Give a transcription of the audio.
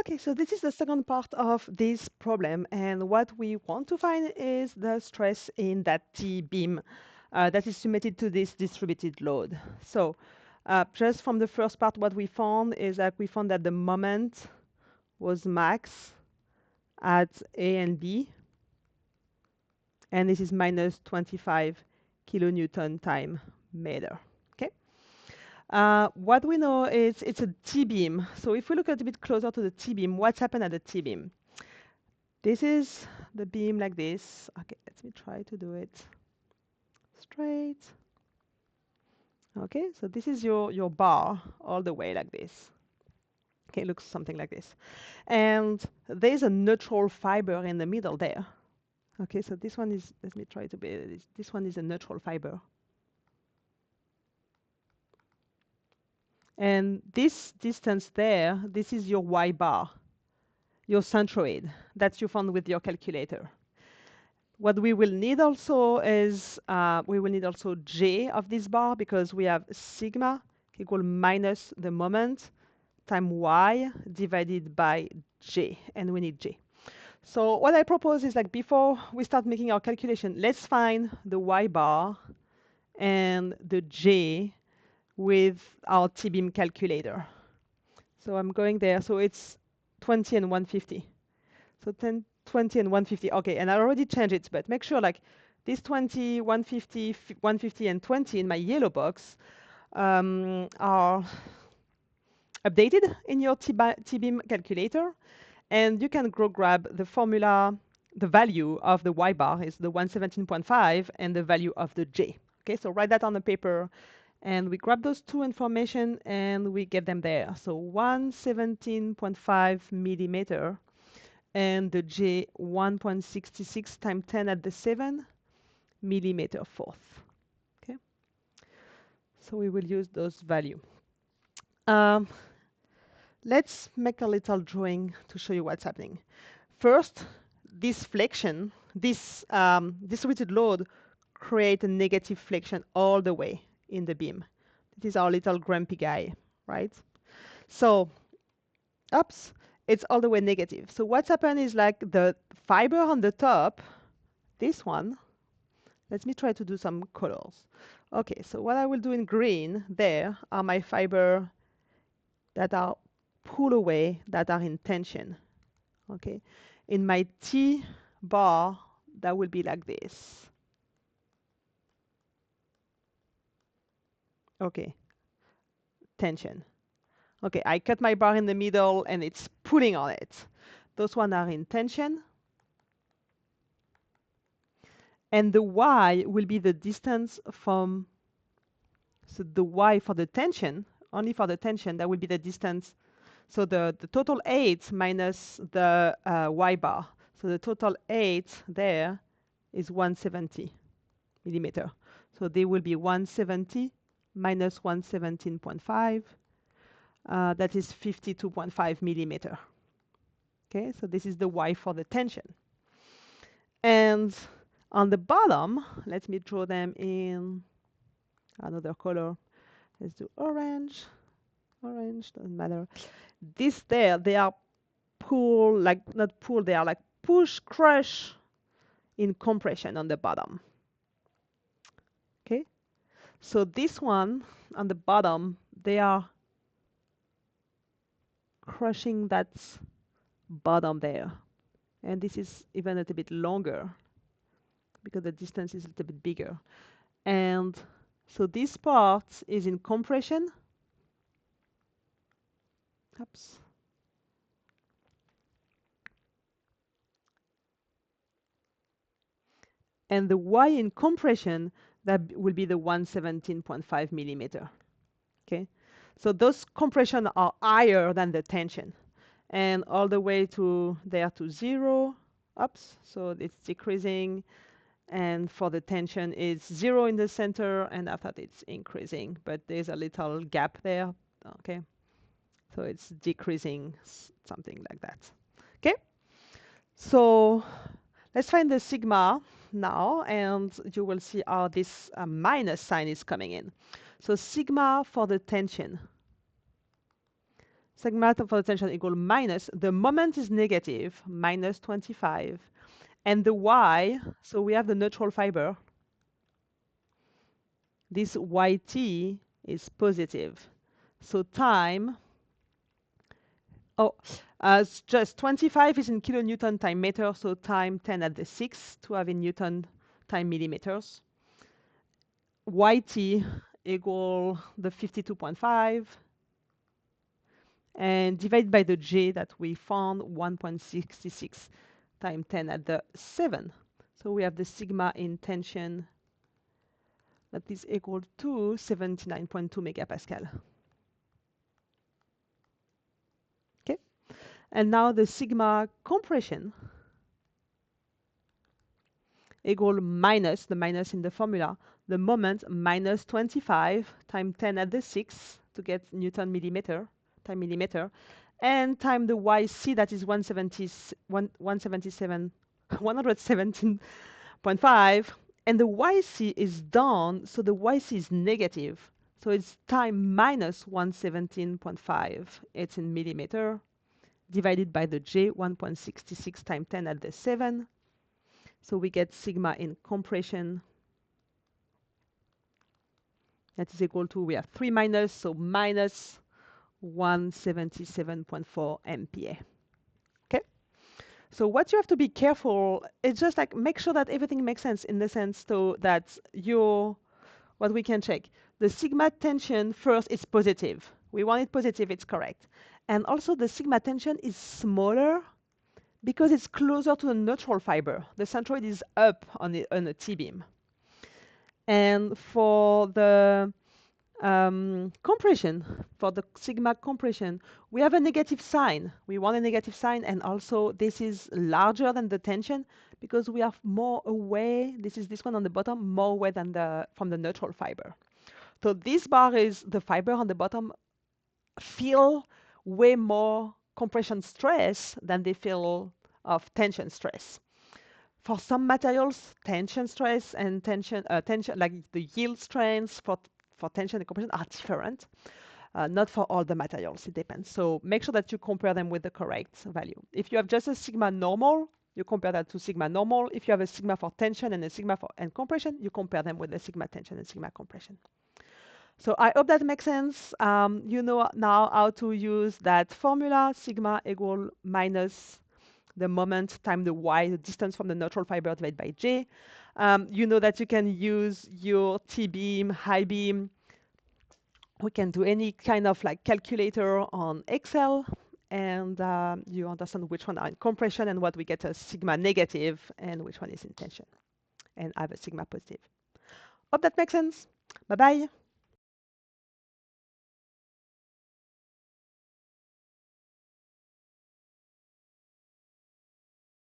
Okay, so this is the second part of this problem, and what we want to find is the stress in that T-beam that is submitted to this distributed load. So just from the first part, what we found is that we found that the moment was max at A and B, and this is minus 25 kilonewton time meter. Okay. What we know is it's a T-beam. So if we look a little bit closer to the T-beam, what's happened at the T-beam? This is the beam like this. Okay, let me try to do it straight. Okay, so this is your bar all the way like this. Okay, it looks something like this. And there's a neutral fiber in the middle there. Okay, so this one is, let me try to be, this one is a neutral fiber. And this distance there, this is your Y bar, your centroid that you found with your calculator. What we will need also is, we will need also J of this bar because we have sigma equal minus the moment time Y divided by J, and we need J. So what I propose is like before we start making our calculation, let's find the Y bar and the J with our T-beam calculator. So I'm going there. So it's 20 and 150. So 10, 20 and 150. Okay, and I already changed it, but make sure like this 20, 150, 150, and 20 in my yellow box are updated in your T-beam calculator. And you can go grab the formula, the value of the Y bar is the 117.5 and the value of the J. Okay, so write that on the paper and we grab those two information and we get them there. So 117.5 millimeter and the J 1.66 times 10 at the 7 millimeter fourth. Okay, so we will use those value. Let's make a little drawing to show you what's happening. First, this flexion, this distributed load create a negative flexion all the way in the beam. This is our little grumpy guy, right? So, oops, it's all the way negative. So what's happened is like the fiber on the top, this one, let me try to do some colors. Okay, so what I will do in green there are my fiber that are pulled away, that are in tension. Okay, in my T bar, that will be like this. Okay, tension. Okay, I cut my bar in the middle and it's pulling on it. Those one are in tension. And the Y will be the distance from, so the Y for the tension, only for the tension, that will be the distance. So the total 8 minus the Y bar. So the total 8 there is 170 millimeter. So they will be 170 minus 117.5. That is 52.5 millimeter. Okay, so this is the Y for the tension. And on the bottom, let me draw them in another color. Let's do orange. Orange, doesn't matter. This there, they are pull, like not pull, they are like push, crush in compression on the bottom. Okay, so this one on the bottom, they are crushing that bottom there. And this is even a little bit longer because the distance is a little bit bigger. And so this part is in compression. Oops. And the Y in compression, that will be the 117.5 millimeter. Okay, so those compression are higher than the tension, and all the way to there to 0. Oops, so it's decreasing, and for the tension it's 0 in the center, and after that it's increasing, but there's a little gap there. Okay, so it's decreasing, something like that. Okay, so let's find the sigma now, and you will see how this minus sign is coming in. So sigma for the tension. sigma for the tension equal minus, the moment is negative, minus 25, and the y, so we have the neutral fiber, this yt is positive. So time, it's just 25 is in kilonewton time meter, so time 10 at the 6 to have in Newton time millimeters. Yt equal the 52.5 and divide by the J that we found 1.66 times 10 at the 7. So we have the sigma in tension that is equal to 79.2 megapascal. Okay, and now the sigma compression equal minus, the minus in the formula, the moment minus 25 times 10 at the 6 to get Newton millimeter, time millimeter, and time the YC that is 117.5, and the YC is down, so the YC is negative. So it's time minus 117.5. It's in millimeter, divided by the J, 1.66 times 10 at the 7. So we get sigma in compression. That is equal to, we have 3 minus, so minus 177.4 MPa. Okay? So what you have to be careful is just like make sure that everything makes sense in the sense so that what we can check. The sigma tension first is positive. We want it positive, it's correct. And also the sigma tension is smaller because it's closer to the neutral fiber. The centroid is up on a T-beam. And for the compression, for the sigma compression, we have a negative sign. We want a negative sign, and also this is larger than the tension because we are more away. This is this one on the bottom, more away than from the neutral fiber. So this bar is the fiber on the bottom feel way more compression stress than they feel of tension stress. For some materials, tension stress and tension like the yield strengths for tension and compression are different. Not for all the materials, it depends. So make sure that you compare them with the correct value. If you have just a sigma normal, you compare that to sigma normal. If you have a sigma for tension and a sigma for compression, you compare them with the sigma tension and sigma compression. So I hope that makes sense. You know now how to use that formula, sigma equal minus the moment times the y, the distance from the neutral fiber divided by j. You know that you can use your T-beam, high beam. We can do any kind of like calculator on Excel, and you understand which one are in compression and what we get as sigma negative and which one is in tension, and I have a sigma positive. Hope that makes sense. Bye-bye.